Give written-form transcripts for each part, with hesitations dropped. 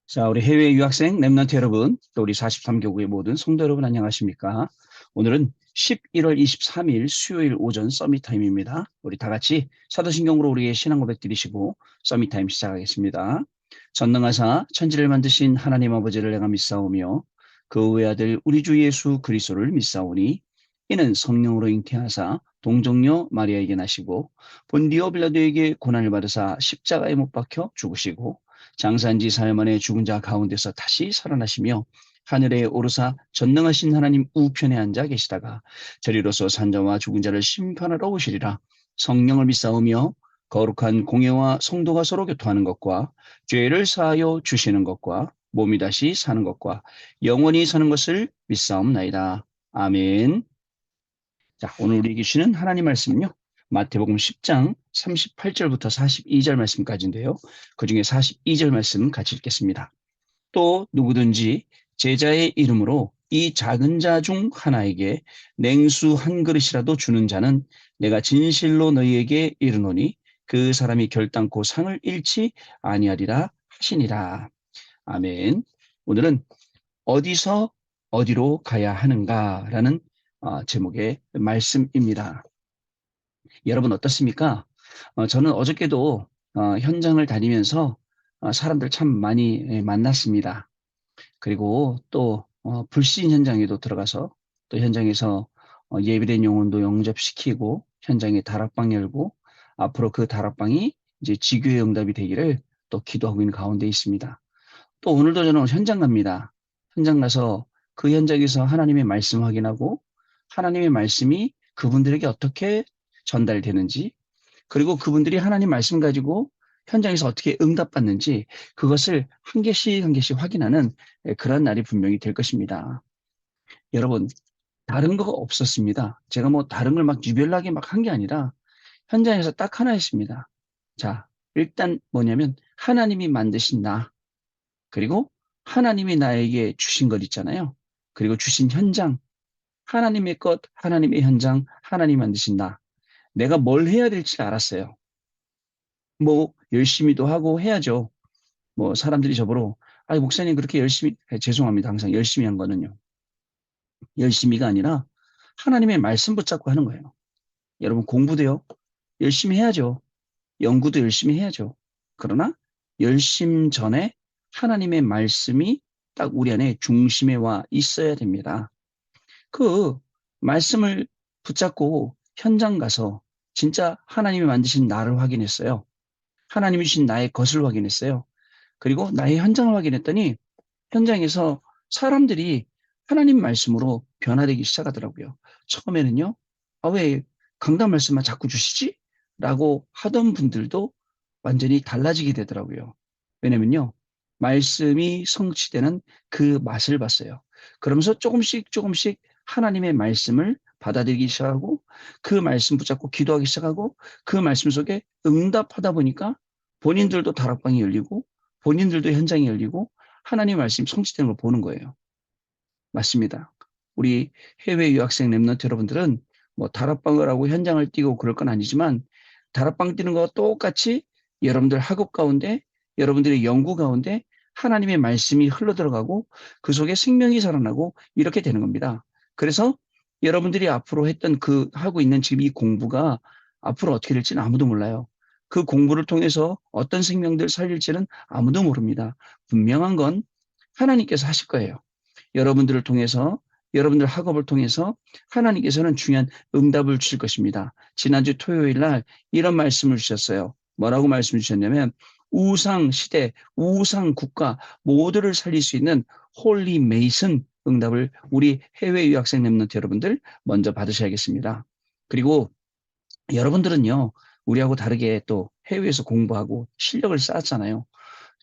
자, 우리 해외 유학생 랩런트 여러분, 또 우리 43개국의 모든 성도 여러분 안녕하십니까? 오늘은 11월 23일 수요일 오전 서밋 타임입니다. 우리 다 같이 사도신경으로 우리의 신앙 고백 드리시고 서밋 타임 시작하겠습니다. 전능하사 천지를 만드신 하나님 아버지를 내가 믿사오며 그 외아들 우리 주 예수 그리스도를 믿사오니 이는 성령으로 잉태하사 동정녀 마리아에게 나시고 본디오 빌라도에게 고난을 받으사 십자가에 못 박혀 죽으시고 장사한 지 사흘 만에 죽은 자 가운데서 다시 살아나시며 하늘에 오르사 전능하신 하나님 우편에 앉아 계시다가 저리로서 산자와 죽은 자를 심판하러 오시리라. 성령을 믿사오며 거룩한 공예와 성도가 서로 교토하는 것과 죄를 사하여 주시는 것과 몸이 다시 사는 것과 영원히 사는 것을 믿사옵나이다. 아멘. 자, 오늘 우리 계시는 하나님 말씀은요. 마태복음 10장 38절부터 42절 말씀까지인데요. 그중에 42절 말씀 같이 읽겠습니다. 또 누구든지 제자의 이름으로 이 작은 자 중 하나에게 냉수 한 그릇이라도 주는 자는 내가 진실로 너희에게 이르노니 그 사람이 결단코 상을 잃지 아니하리라 하시니라. 아멘. 오늘은 어디서 어디로 가야 하는가라는 제목의 말씀입니다. 여러분 어떻습니까? 저는 어저께도 현장을 다니면서 사람들 참 많이 만났습니다. 그리고 또 불신 현장에도 들어가서 또 현장에서 예비된 영혼도 영접시키고 현장에 다락방 열고 앞으로 그 다락방이 이제 지교의 응답이 되기를 또 기도하고 있는 가운데 있습니다. 또 오늘도 저는 현장 갑니다. 현장 가서 그 현장에서 하나님의 말씀 확인하고 하나님의 말씀이 그분들에게 어떻게 전달되는지 그리고 그분들이 하나님 말씀 가지고 현장에서 어떻게 응답받는지 그것을 한 개씩 한 개씩 확인하는 그런 날이 분명히 될 것입니다. 여러분, 다른 거가 없었습니다. 제가 뭐 다른 걸 막 유별나게 막 한 게 아니라 현장에서 딱 하나 있습니다. 자, 일단 뭐냐면 하나님이 만드신 나, 그리고 하나님이 나에게 주신 것 있잖아요. 그리고 주신 현장, 하나님의 것, 하나님의 현장, 하나님 만드신 나. 내가 뭘 해야 될지 알았어요. 뭐 열심히도 하고 해야죠. 뭐 사람들이 저보러 아니 목사님 그렇게 열심히 죄송합니다. 항상 열심히 한 거는요. 열심히가 아니라 하나님의 말씀 붙잡고 하는 거예요. 여러분 공부도요. 열심히 해야죠. 연구도 열심히 해야죠. 그러나 열심 전에 하나님의 말씀이 딱 우리 안에 중심에 와 있어야 됩니다. 그 말씀을 붙잡고 현장 가서 진짜 하나님이 만드신 나를 확인했어요. 하나님이 주신 나의 것을 확인했어요. 그리고 나의 현장을 확인했더니 현장에서 사람들이 하나님 말씀으로 변화되기 시작하더라고요. 처음에는요. 아, 왜 강단 말씀만 자꾸 주시지? 라고 하던 분들도 완전히 달라지게 되더라고요. 왜냐면요. 말씀이 성취되는 그 맛을 봤어요. 그러면서 조금씩 조금씩 하나님의 말씀을 받아들이기 시작하고 그 말씀 붙잡고 기도하기 시작하고 그 말씀 속에 응답하다 보니까 본인들도 다락방이 열리고 본인들도 현장이 열리고 하나님의 말씀이 성취되는 걸 보는 거예요. 맞습니다. 우리 해외 유학생 랩런트 여러분들은 뭐 다락방을 하고 현장을 뛰고 그럴 건 아니지만 다락방 뛰는 거와 똑같이 여러분들 학업 가운데 여러분들의 연구 가운데 하나님의 말씀이 흘러들어가고 그 속에 생명이 살아나고 이렇게 되는 겁니다. 그래서 여러분들이 앞으로 했던 그 하고 있는 지금 이 공부가 앞으로 어떻게 될지는 아무도 몰라요. 그 공부를 통해서 어떤 생명들 살릴지는 아무도 모릅니다. 분명한 건 하나님께서 하실 거예요. 여러분들을 통해서 여러분들 학업을 통해서 하나님께서는 중요한 응답을 주실 것입니다. 지난주 토요일 날 이런 말씀을 주셨어요. 뭐라고 말씀을 주셨냐면 우상 시대, 우상 국가 모두를 살릴 수 있는 홀리 메이슨 응답을 우리 해외 유학생 랩런트 여러분들 먼저 받으셔야겠습니다. 그리고 여러분들은요. 우리하고 다르게 또 해외에서 공부하고 실력을 쌓았잖아요.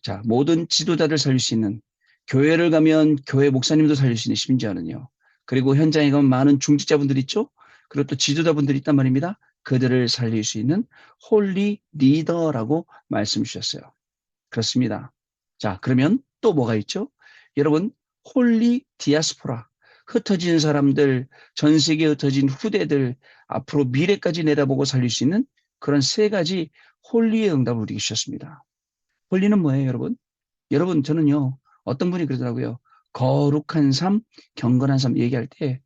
자, 모든 지도자를 살릴 수 있는 교회를 가면 교회 목사님도 살릴 수 있는 심지어는요. 그리고 현장에 가면 많은 중직자분들 있죠? 그리고 또 지도자분들이 있단 말입니다. 그들을 살릴 수 있는 홀리 리더라고 말씀 주셨어요. 그렇습니다. 자, 그러면 또 뭐가 있죠? 여러분, 홀리 디아스포라. 흩어진 사람들, 전 세계에 흩어진 후대들, 앞으로 미래까지 내다보고 살릴 수 있는 그런 세 가지 홀리의 응답을 우리에게 주셨습니다. 홀리는 뭐예요, 여러분? 여러분, 저는요, 어떤 분이 그러더라고요. 거룩한 삶, 경건한 삶 얘기할 때,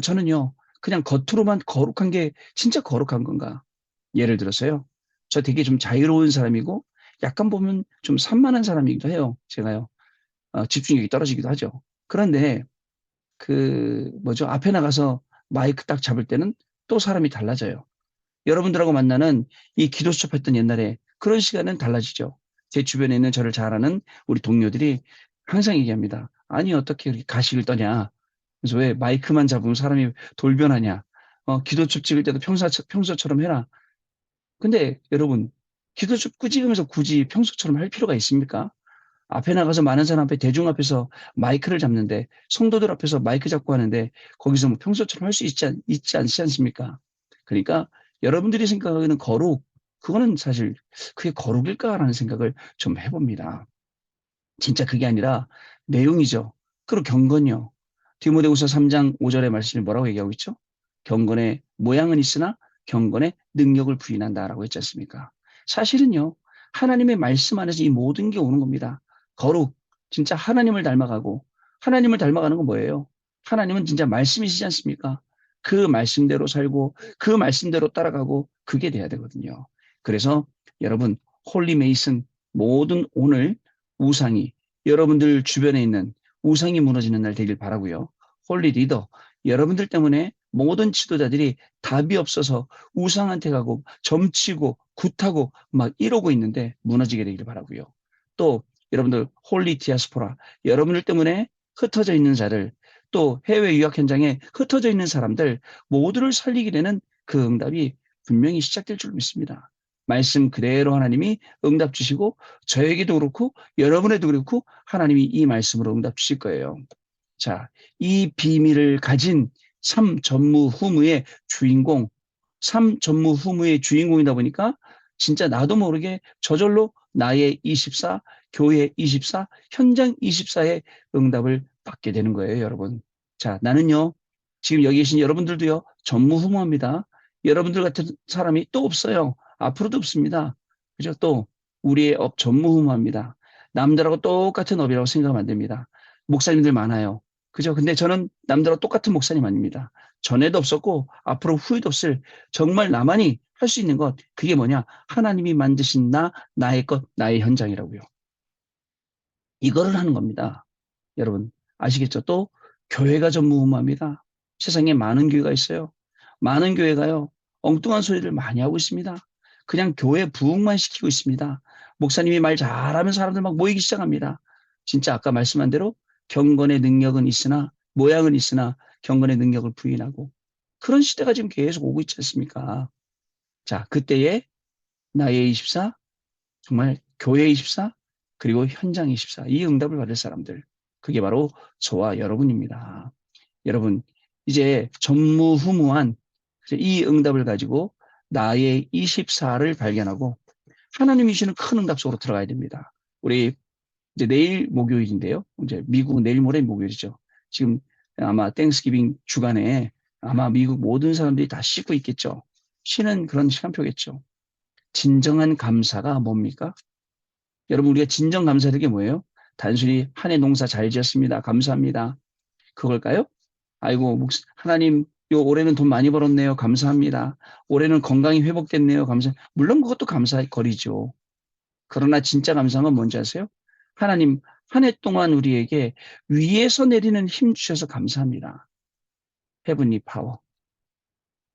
저는요, 그냥 겉으로만 거룩한 게 진짜 거룩한 건가? 예를 들어서요. 저 되게 좀 자유로운 사람이고, 약간 보면 좀 산만한 사람이기도 해요. 제가요. 집중력이 떨어지기도 하죠. 그런데, 뭐죠? 앞에 나가서 마이크 딱 잡을 때는 또 사람이 달라져요. 여러분들하고 만나는 이 기도 수첩했던 옛날에 그런 시간은 달라지죠. 제 주변에 있는 저를 잘 아는 우리 동료들이 항상 얘기합니다. 아니, 어떻게 이렇게 가식을 떠냐? 그래서 왜 마이크만 잡으면 사람이 돌변하냐? 기도 수첩 찍을 때도 평소처럼 해라. 근데 여러분, 기도 수첩 찍으면서 굳이 평소처럼 할 필요가 있습니까? 앞에 나가서 많은 사람 앞에 대중 앞에서 마이크를 잡는데 성도들 앞에서 마이크 잡고 하는데 거기서 뭐 평소처럼 할 수 있지 않지 않습니까? 그러니까 여러분들이 생각하는 거룩, 그거는 사실 그게 거룩일까라는 생각을 좀 해봅니다. 진짜 그게 아니라 내용이죠. 그리고 경건이요. 디모데후서 3장 5절의 말씀이 뭐라고 얘기하고 있죠? 경건의 모양은 있으나 경건의 능력을 부인한다라고 했지 않습니까? 사실은요. 하나님의 말씀 안에서 이 모든 게 오는 겁니다. 거룩, 진짜 하나님을 닮아가고 하나님을 닮아가는 건 뭐예요? 하나님은 진짜 말씀이시지 않습니까? 그 말씀대로 살고 그 말씀대로 따라가고 그게 돼야 되거든요. 그래서 여러분 홀리 메이슨 모든 오늘 우상이 여러분들 주변에 있는 우상이 무너지는 날 되길 바라고요. 홀리 리더 여러분들 때문에 모든 지도자들이 답이 없어서 우상한테 가고 점치고 굿하고 막 이러고 있는데 무너지게 되길 바라고요. 또 여러분들 홀리 디아스포라 여러분들 때문에 흩어져 있는 자를 또 해외 유학 현장에 흩어져 있는 사람들 모두를 살리게 되는 그 응답이 분명히 시작될 줄 믿습니다. 말씀 그대로 하나님이 응답 주시고 저에게도 그렇고 여러분에도 그렇고 하나님이 이 말씀으로 응답 주실 거예요. 자, 이 비밀을 가진 삶 전무후무의 주인공, 삶 전무후무의 주인공이다 보니까 진짜 나도 모르게 저절로 나의 24, 교회 24, 현장 24의 응답을 받게 되는 거예요, 여러분. 자, 나는요, 지금 여기 계신 여러분들도요, 전무후무합니다. 여러분들 같은 사람이 또 없어요. 앞으로도 없습니다. 그죠? 또, 우리의 업 전무후무합니다. 남들하고 똑같은 업이라고 생각하면 안 됩니다. 목사님들 많아요. 그죠? 근데 저는 남들하고 똑같은 목사님 아닙니다. 전에도 없었고 앞으로 후에도 없을 정말 나만이 할 수 있는 것 그게 뭐냐? 하나님이 만드신 나의 것, 나의 현장이라고요. 이거를 하는 겁니다. 여러분 아시겠죠? 또 교회가 전무후무합니다. 세상에 많은 교회가 있어요. 많은 교회가요. 엉뚱한 소리를 많이 하고 있습니다. 그냥 교회 부흥만 시키고 있습니다. 목사님이 말 잘하면 사람들 막 모이기 시작합니다. 진짜 아까 말씀한 대로 경건의 능력은 있으나 모양은 있으나 경건의 능력을 부인하고 그런 시대가 지금 계속 오고 있지 않습니까? 자, 그때에 나의 24, 정말 교회 24, 그리고 현장 24, 이 응답을 받을 사람들. 그게 바로 저와 여러분입니다. 여러분, 이제 전무후무한 이 응답을 가지고 나의 24를 발견하고 하나님이 주시는 큰 응답 속으로 들어가야 됩니다. 우리 이제 내일 목요일인데요. 이제 미국은 내일 모레 목요일이죠. 지금 아마 땡스기빙 주간에 아마 미국 모든 사람들이 다 쉬고 있겠죠. 쉬는 그런 시간표겠죠. 진정한 감사가 뭡니까? 여러분, 우리가 진정 감사하는 게 뭐예요? 단순히 한 해 농사 잘 지었습니다. 감사합니다. 그걸까요? 아이고, 하나님, 요 올해는 돈 많이 벌었네요. 감사합니다. 올해는 건강이 회복됐네요. 물론 그것도 감사의 거리죠. 그러나 진짜 감사한 건 뭔지 아세요? 하나님, 한 해 동안 우리에게 위에서 내리는 힘 주셔서 감사합니다. 헤븐리 파워.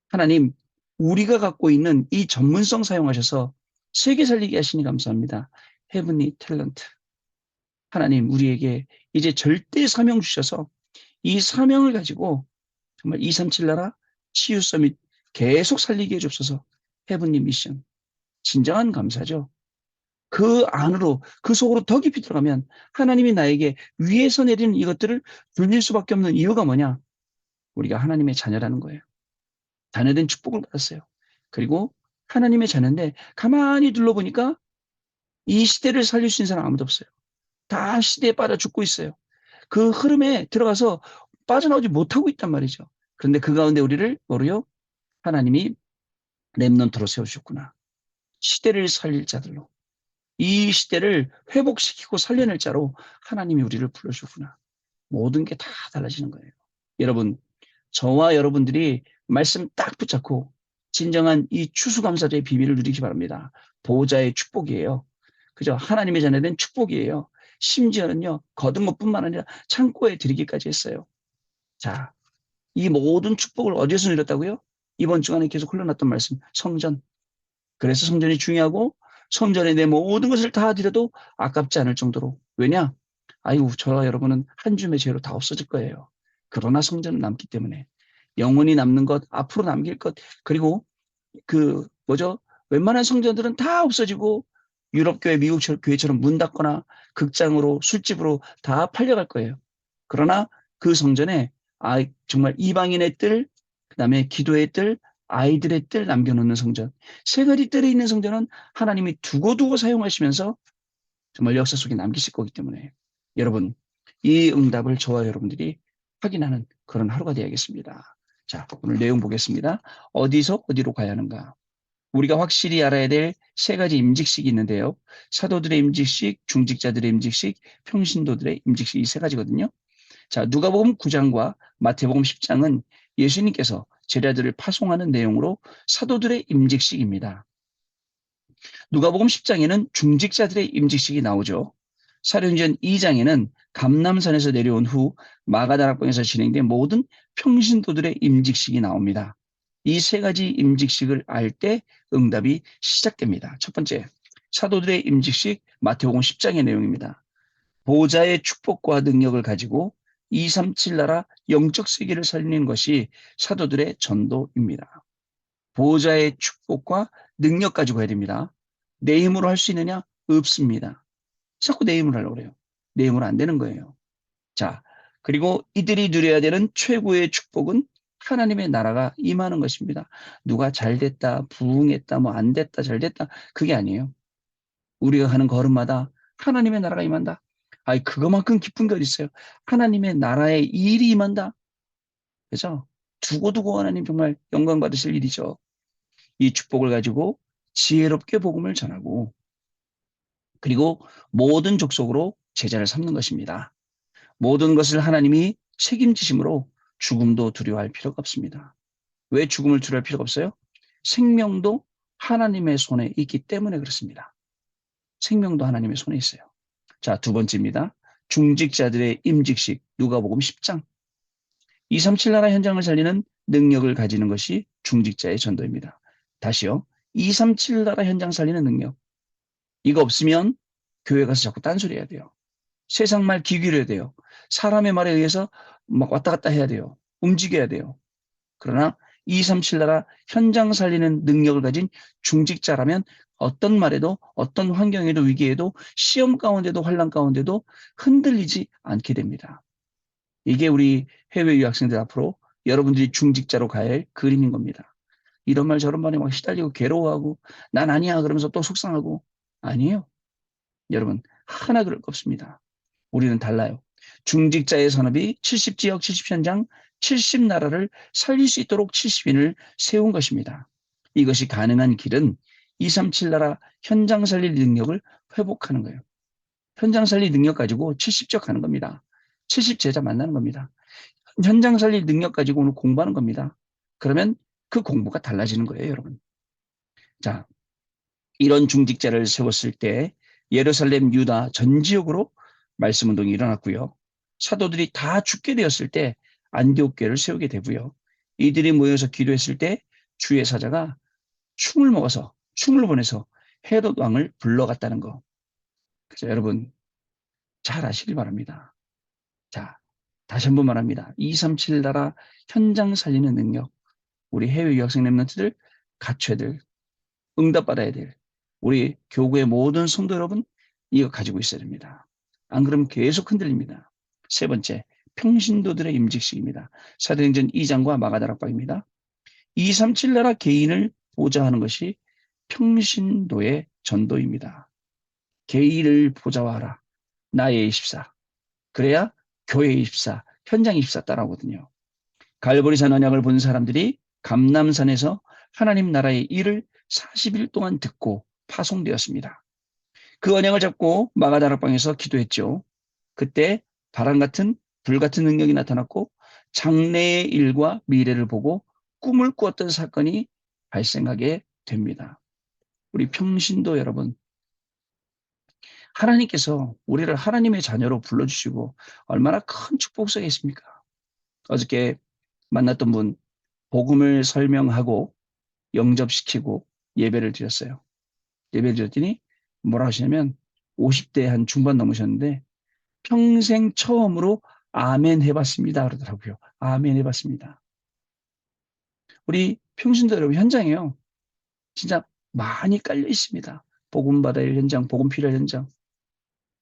하나님, 우리가 갖고 있는 이 전문성 사용하셔서 세계 살리게 하시니 감사합니다. 헤븐리 탤런트. 하나님, 우리에게 이제 절대 사명 주셔서 이 사명을 가지고 정말 237 나라 치유 서밋 계속 살리게 해주옵소서. 헤븐리 미션. 진정한 감사죠. 그 안으로, 그 속으로 더 깊이 들어가면 하나님이 나에게 위에서 내리는 이것들을 돌릴 수밖에 없는 이유가 뭐냐? 우리가 하나님의 자녀라는 거예요. 자녀된 축복을 받았어요. 그리고 하나님의 자녀인데 가만히 둘러보니까 이 시대를 살릴 수 있는 사람 아무도 없어요. 다 시대에 빠져 죽고 있어요. 그 흐름에 들어가서 빠져나오지 못하고 있단 말이죠. 그런데 그 가운데 우리를 뭐로요? 하나님이 렘넌트로 세우셨구나. 시대를 살릴 자들로. 이 시대를 회복시키고 살려낼 자로 하나님이 우리를 불러주구나. 모든 게 다 달라지는 거예요. 여러분, 저와 여러분들이 말씀 딱 붙잡고 진정한 이 추수감사제의 비밀을 누리기 바랍니다. 보호자의 축복이에요. 그죠? 하나님의 자녀된 축복이에요. 심지어는요, 거둔 것뿐만 아니라 창고에 드리기까지 했어요. 자, 이 모든 축복을 어디에서 누렸다고요? 이번 주간에 계속 흘러났던 말씀, 성전. 그래서 성전이 중요하고 성전에 내 모든 것을 다 드려도 아깝지 않을 정도로. 왜냐? 아이고, 저와 여러분은 한 줌의 죄로 다 없어질 거예요. 그러나 성전은 남기 때문에. 영원히 남는 것, 앞으로 남길 것, 그리고 뭐죠? 웬만한 성전들은 다 없어지고 유럽 교회, 미국 교회처럼 문 닫거나 극장으로, 술집으로 다 팔려갈 거예요. 그러나 그 성전에 정말 이방인의 뜰, 그다음에 기도의 뜰, 아이들의 뜰 남겨놓는 성전. 세 가지 뜰에 있는 성전은 하나님이 두고두고 사용하시면서 정말 역사 속에 남기실 거기 때문에 여러분, 이 응답을 저와 여러분들이 확인하는 그런 하루가 되어야겠습니다. 자, 오늘 내용 보겠습니다. 어디서 어디로 가야 하는가? 우리가 확실히 알아야 될 세 가지 임직식이 있는데요. 사도들의 임직식, 중직자들의 임직식, 평신도들의 임직식 이 세 가지거든요. 자, 누가복음 9장과 마태복음 10장은 예수님께서 제자들을 파송하는 내용으로 사도들의 임직식입니다. 누가복음 10장에는 중직자들의 임직식이 나오죠. 사도행전 2장에는 감람산에서 내려온 후 마가다락방에서 진행된 모든 평신도들의 임직식이 나옵니다. 이 세 가지 임직식을 알 때 응답이 시작됩니다. 첫 번째, 사도들의 임직식 마태복음 10장의 내용입니다. 보호자의 축복과 능력을 가지고 237 나라 영적 세계를 살리는 것이 사도들의 전도입니다. 보호자의 축복과 능력 가지고 해야 됩니다. 내 힘으로 할 수 있느냐? 없습니다. 자꾸 내 힘으로 하려고 그래요. 내 힘으로 안 되는 거예요. 자, 그리고 이들이 누려야 되는 최고의 축복은 하나님의 나라가 임하는 것입니다. 누가 잘 됐다, 부흥했다, 뭐 안 됐다, 잘 됐다. 그게 아니에요. 우리가 가는 걸음마다 하나님의 나라가 임한다. 아이, 그거만큼 기쁜 게 어디 있어요. 하나님의 나라의 일이 임한다. 그래서 두고두고 하나님 정말 영광 받으실 일이죠. 이 축복을 가지고 지혜롭게 복음을 전하고 그리고 모든 족속으로 제자를 삼는 것입니다. 모든 것을 하나님이 책임지심으로 죽음도 두려워할 필요가 없습니다. 왜 죽음을 두려워할 필요가 없어요? 생명도 하나님의 손에 있기 때문에 그렇습니다. 생명도 하나님의 손에 있어요. 자, 두 번째입니다. 중직자들의 임직식 누가복음 10장 237 나라 현장을 살리는 능력을 가지는 것이 중직자의 전도입니다. 다시요. 237 나라 현장 살리는 능력. 이거 없으면 교회 가서 자꾸 딴소리 해야 돼요. 세상 말 귀기려야 돼요. 사람의 말에 의해서 막 왔다 갔다 해야 돼요. 움직여야 돼요. 그러나 237 나라 현장 살리는 능력을 가진 중직자라면 어떤 말에도 어떤 환경에도 위기에도 시험 가운데도 환란 가운데도 흔들리지 않게 됩니다. 이게 우리 해외 유학생들 앞으로 여러분들이 중직자로 가야 할 그림인 겁니다. 이런 말 저런 말에 막 시달리고 괴로워하고 난 아니야 그러면서 또 속상하고 아니에요. 여러분 하나 그럴 거 없습니다. 우리는 달라요. 중직자의 산업이 70지역 70현장 70나라를 살릴 수 있도록 70인을 세운 것입니다. 이것이 가능한 길은 237 나라 현장 살릴 능력을 회복하는 거예요. 현장 살릴 능력 가지고 70적 가는 겁니다. 70제자 만나는 겁니다. 현장 살릴 능력 가지고 오늘 공부하는 겁니다. 그러면 그 공부가 달라지는 거예요, 여러분. 자, 이런 중직자를 세웠을 때 예루살렘, 유다 전 지역으로 말씀 운동이 일어났고요. 사도들이 다 죽게 되었을 때 안디옥 교회를 세우게 되고요. 이들이 모여서 기도했을 때 주의 사자가 충을 보내서 헤롯 왕을 불러갔다는 거. 그래서 여러분 잘 아시길 바랍니다. 자, 다시 한번 말합니다. 237 나라 현장 살리는 능력. 우리 해외 유학생 랩런트들 갖춰야 될, 응답받아야 될 우리 교구의 모든 성도 여러분 이거 가지고 있어야 됩니다. 안 그러면 계속 흔들립니다. 세 번째, 평신도들의 임직식입니다. 사도행전 2장과 마가다락방입니다. 237 나라 개인을 보좌하는 것이 평신도의 전도입니다. 개인을 보좌하라. 나의 24. 그래야 교회 24, 현장 24 따라오거든요. 갈보리산 언약을 본 사람들이 감람산에서 하나님 나라의 일을 40일 동안 듣고 파송되었습니다. 그 언약을 잡고 마가다락방에서 기도했죠. 그때 바람 같은 불 같은 능력이 나타났고 장래의 일과 미래를 보고 꿈을 꾸었던 사건이 발생하게 됩니다. 우리 평신도 여러분, 하나님께서 우리를 하나님의 자녀로 불러주시고 얼마나 큰 축복 속에 있습니까? 어저께 만났던 분 복음을 설명하고 영접시키고 예배를 드렸어요. 예배를 드렸더니 뭐라 하시냐면 50대 한 중반 넘으셨는데 평생 처음으로 아멘 해봤습니다 그러더라고요. 아멘 해봤습니다. 우리 평신도 여러분 현장에요. 진짜 많이 깔려 있습니다. 복음 받아야 현장, 복음 필요할 현장.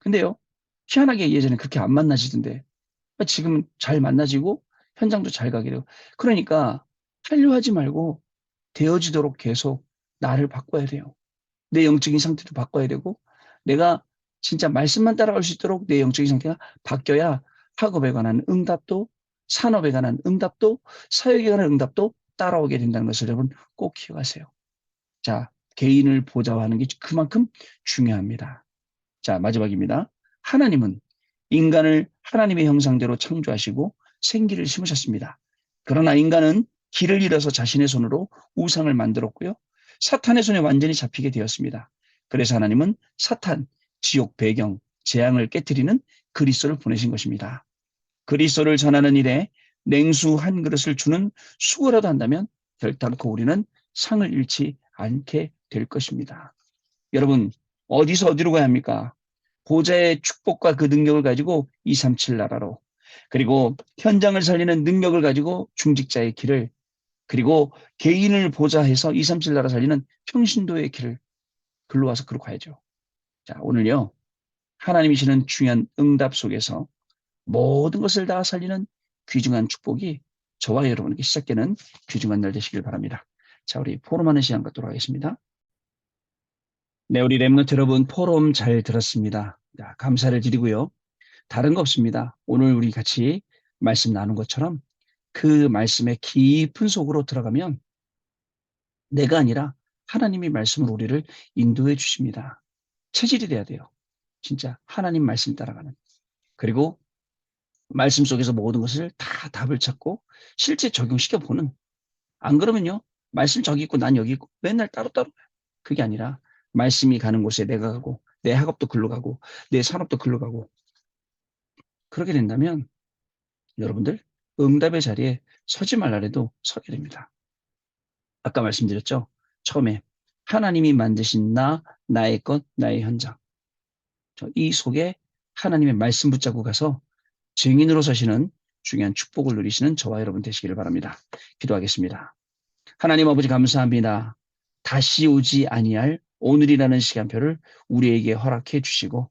근데요, 희한하게 예전에 그렇게 안 만나지던데 지금은 잘 만나지고 현장도 잘 가게 되고. 그러니까 하려 하지 말고 되어지도록 계속 나를 바꿔야 돼요. 내 영적인 상태도 바꿔야 되고 내가 진짜 말씀만 따라갈 수 있도록 내 영적인 상태가 바뀌어야 학업에 관한 응답도 산업에 관한 응답도 사역에 관한 응답도 따라오게 된다는 것을 여러분 꼭 기억하세요. 자, 개인을 보좌하는 게 그만큼 중요합니다. 자, 마지막입니다. 하나님은 인간을 하나님의 형상대로 창조하시고 생기를 심으셨습니다. 그러나 인간은 길을 잃어서 자신의 손으로 우상을 만들었고요. 사탄의 손에 완전히 잡히게 되었습니다. 그래서 하나님은 사탄, 지옥 배경, 재앙을 깨뜨리는 그리스도를 보내신 것입니다. 그리스도를 전하는 일에 냉수 한 그릇을 주는 수고라도 한다면 결단코 우리는 상을 잃지 않게 될 것입니다. 여러분, 어디서 어디로 가야 합니까? 보좌의 축복과 그 능력을 가지고 237 나라로, 그리고 현장을 살리는 능력을 가지고 중직자의 길을, 그리고 개인을 보좌해서 237 나라 살리는 평신도의 길을 글로 와서 그로 가야죠. 자, 오늘요, 하나님이시는 중요한 응답 속에서 모든 것을 다 살리는 귀중한 축복이 저와 여러분에게 시작되는 귀중한 날 되시길 바랍니다. 자, 우리 포럼하는 시간 갖도록 하겠습니다. 네, 우리 랩런트 여러분 포럼 잘 들었습니다. 자, 감사를 드리고요. 다른 거 없습니다. 오늘 우리 같이 말씀 나눈 것처럼 그 말씀의 깊은 속으로 들어가면 내가 아니라 하나님이 말씀으로 우리를 인도해 주십니다. 체질이 돼야 돼요. 진짜 하나님 말씀 따라가는. 그리고 말씀 속에서 모든 것을 다 답을 찾고 실제 적용시켜 보는. 안 그러면요. 말씀 저기 있고 난 여기 있고 맨날 따로따로. 그게 아니라 말씀이 가는 곳에 내가 가고 내 학업도 글로 가고 내 산업도 글로 가고 그렇게 된다면 여러분들 응답의 자리에 서지 말라래도 서게 됩니다. 아까 말씀드렸죠. 처음에 하나님이 만드신 나의 것, 나의 현장. 이 속에 하나님의 말씀 붙잡고 가서 증인으로 서시는 중요한 축복을 누리시는 저와 여러분 되시기를 바랍니다. 기도하겠습니다. 하나님 아버지 감사합니다. 다시 오지 아니할 오늘이라는 시간표를 우리에게 허락해 주시고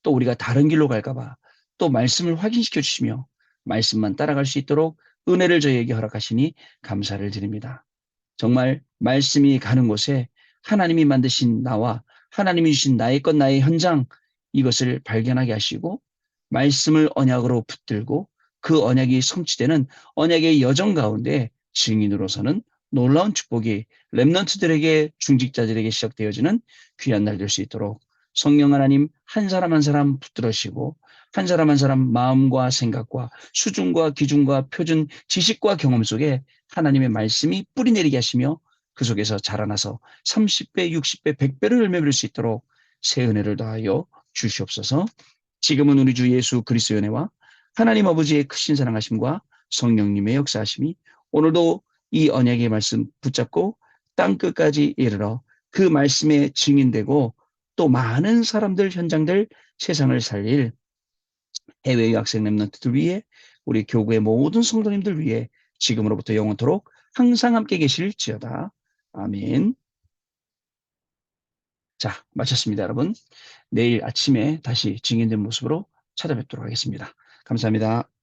또 우리가 다른 길로 갈까봐 또 말씀을 확인시켜 주시며 말씀만 따라갈 수 있도록 은혜를 저희에게 허락하시니 감사를 드립니다. 정말 말씀이 가는 곳에 하나님이 만드신 나와 하나님이 주신 나의 것 나의 현장 이것을 발견하게 하시고 말씀을 언약으로 붙들고 그 언약이 성취되는 언약의 여정 가운데 증인으로서는 놀라운 축복이 렘넌트들에게 중직자들에게 시작되어지는 귀한 날 될 수 있도록 성령 하나님 한 사람 한 사람 붙들으시고 한 사람 한 사람 마음과 생각과 수준과 기준과 표준 지식과 경험 속에 하나님의 말씀이 뿌리내리게 하시며 그 속에서 자라나서 30배, 60배, 100배를 열매 맺을 수 있도록 새 은혜를 더하여 주시옵소서. 지금은 우리 주 예수 그리스도의 은혜와 하나님 아버지의 크신 사랑하심과 성령님의 역사하심이 오늘도 이 언약의 말씀 붙잡고 땅끝까지 이르러 그 말씀에 증인되고 또 많은 사람들, 현장들, 세상을 살릴 해외 유학생 랩런트들 위해 우리 교구의 모든 성도님들 위해 지금으로부터 영원토록 항상 함께 계실지어다. 아멘. 자, 마쳤습니다, 여러분. 내일 아침에 다시 증인된 모습으로 찾아뵙도록 하겠습니다. 감사합니다.